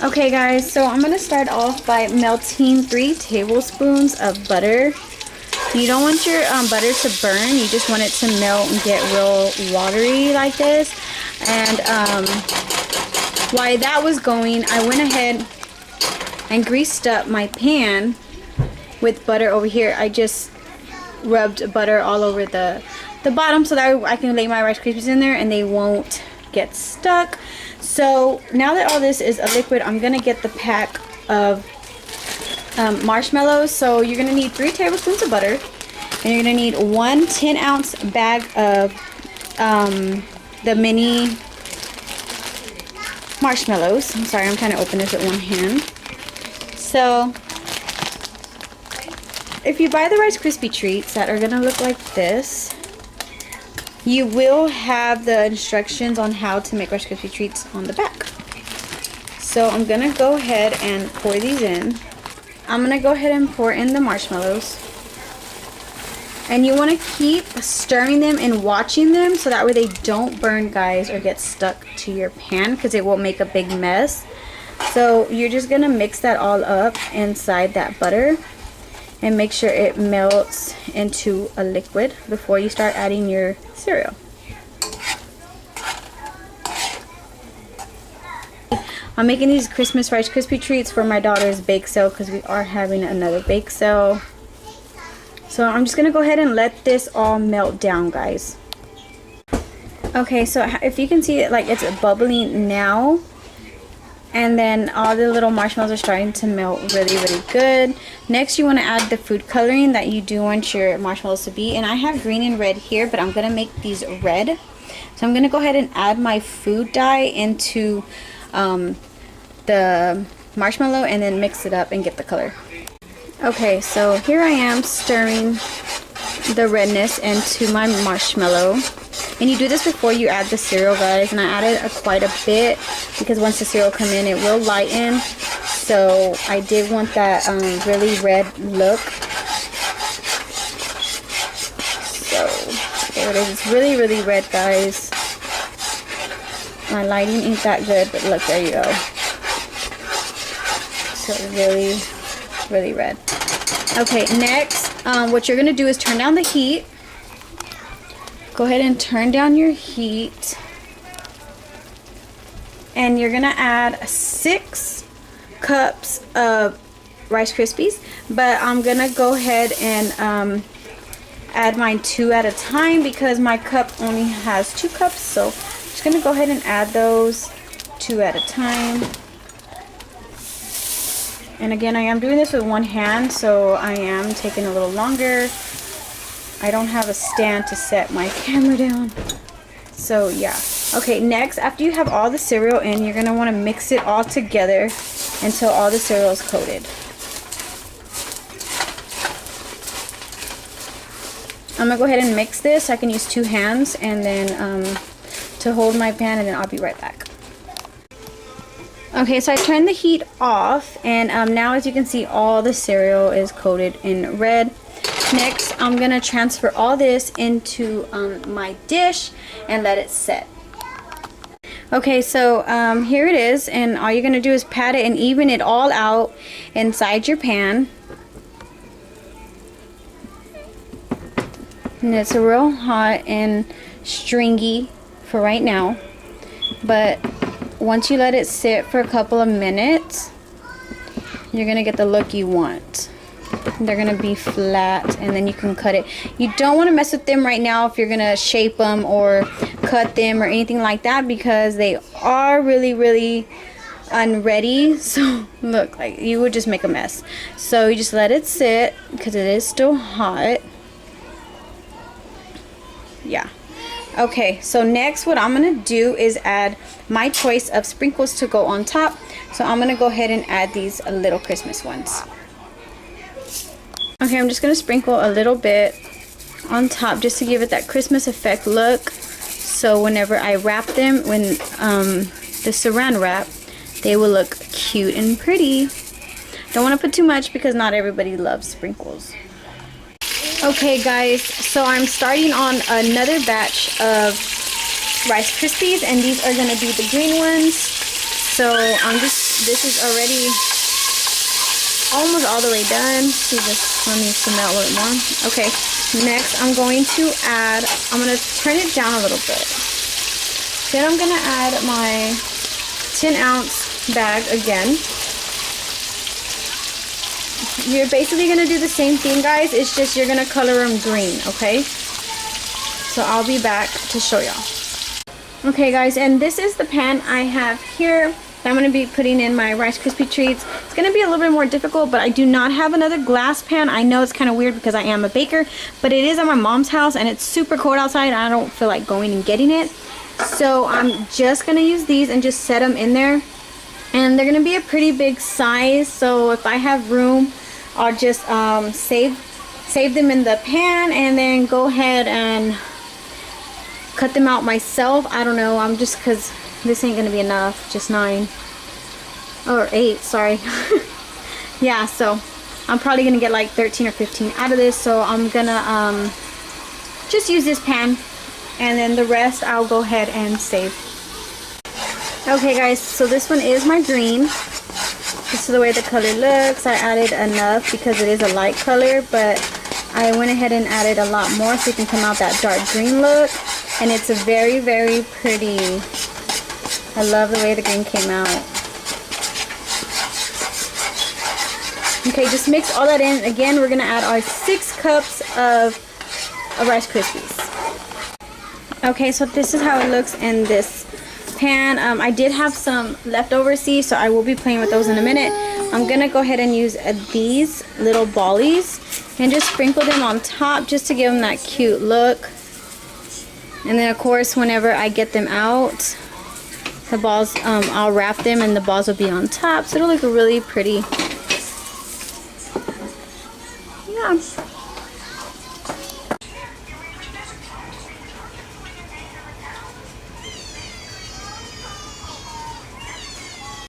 Okay guys, so I'm gonna start off by melting 3 tablespoons of butter. You don't want your butter to burn, you just want it to melt and get real watery like this. And while that was going, I went ahead and greased up my pan with butter over here. I just rubbed butter all over the bottom so that I can lay my Rice Krispies in there and they won't get stuck. So now that all this is a liquid, I'm gonna get the pack of marshmallows. So you're gonna need 3 tablespoons of butter, and you're gonna need 1 10-ounce bag of the mini marshmallows. I'm sorry, I'm trying to open this with one hand. So if you buy the Rice Krispie treats that are gonna look like this, you will have the instructions on how to make Rice Krispie treats on the back. So I'm gonna go ahead and pour these in. I'm gonna go ahead and pour in the marshmallows. And you wanna keep stirring them and watching them so that way they don't burn, guys, or get stuck to your pan, because it will make a big mess. So you're just gonna mix that all up inside that butter and make sure it melts into a liquid before you start adding your cereal. I'm making these Christmas Rice Krispie treats for my daughter's bake sale because we are having another bake sale. So I'm just gonna go ahead and let this all melt down, guys. Okay, so if you can see it, like, it's bubbling now. And then all the little marshmallows are starting to melt really, really good. Next, you want to add the food coloring that you do want your marshmallows to be. And I have green and red here, but I'm going to make these red. So I'm going to go ahead and add my food dye into the marshmallow and then mix it up and get the color. Okay, so here I am stirring the redness into my marshmallow. And you do this before you add the cereal, guys. And I added quite a bit because once the cereal come in, it will lighten. So I did want that really red look. So there it is. It's really, really red, guys. My lighting ain't that good, but look, there you go. So really, really red. Okay, next, what you're gonna do is turn down the heat. Go ahead and turn down your heat, and you're gonna add 6 cups of Rice Krispies, but I'm gonna go ahead and add mine 2 at a time because my cup only has 2 cups. So I'm just gonna go ahead and add those 2 at a time. And again, I am doing this with one hand, so I am taking a little longer. I don't have a stand to set my camera down. So yeah. Okay, next, after you have all the cereal in, you're going to want to mix it all together until all the cereal is coated. I'm going to go ahead and mix this. I can use 2 hands and then to hold my pan, and then I'll be right back. Okay, so I turned the heat off, and now as you can see, all the cereal is coated in red. Next, I'm gonna transfer all this into my dish and let it set. Okay, so here it is, and all you're gonna do is pat it and even it all out inside your pan. And it's real hot and stringy for right now, but once you let it sit for a couple of minutes, you're gonna get the look you want. They're gonna be flat, and then you can cut it. You don't want to mess with them right now if you're gonna shape them or cut them or anything like that, because they are really, really unready. So look, like, you would just make a mess. So you just let it sit because it is still hot. Yeah. Okay, so next what I'm gonna do is add my choice of sprinkles to go on top. So I'm gonna go ahead and add these little Christmas ones. Okay, I'm just going to sprinkle a little bit on top just to give it that Christmas effect look. So whenever I wrap them, when the saran wrap, they will look cute and pretty. Don't want to put too much because not everybody loves sprinkles. Okay guys, so I'm starting on another batch of Rice Krispies, and these are going to be the green ones. So I'm just this is already almost all the way done. See, this one needs to melt a little more. Okay, next I'm going to turn it down a little bit. Then I'm gonna add my 10-ounce bag again. You're basically gonna do the same thing, guys. It's just you're gonna color them green, okay? So I'll be back to show y'all. Okay, guys, and this is the pan I have here. I'm going to be putting in my Rice Krispie treats. It's going to be a little bit more difficult, but I do not have another glass pan. I know it's kind of weird because I am a baker, but it is at my mom's house and it's super cold outside and I don't feel like going and getting it. So I'm just going to use these and just set them in there. And they're going to be a pretty big size, so if I have room, I'll just save them in the pan and then go ahead and cut them out myself. I don't know, because this ain't gonna be enough, just 9 or 8, sorry. Yeah, so I'm probably gonna get like 13 or 15 out of this, so I'm gonna just use this pan and then the rest I'll go ahead and save. Okay, guys, so this one is my green. This is the way the color looks. I added enough because it is a light color, but I went ahead and added a lot more so it can come out that dark green look. And it's a very, very pretty. I love the way the green came out. Okay, just mix all that in. Again, we're gonna add our 6 cups of Rice Krispies. Okay, so this is how it looks in this pan. I did have some leftover seeds, so I will be playing with those in a minute. I'm gonna go ahead and use these little ballies and just sprinkle them on top just to give them that cute look. And then of course, whenever I get them out, the balls, I'll wrap them and the balls will be on top, so it'll look really pretty. Yeah.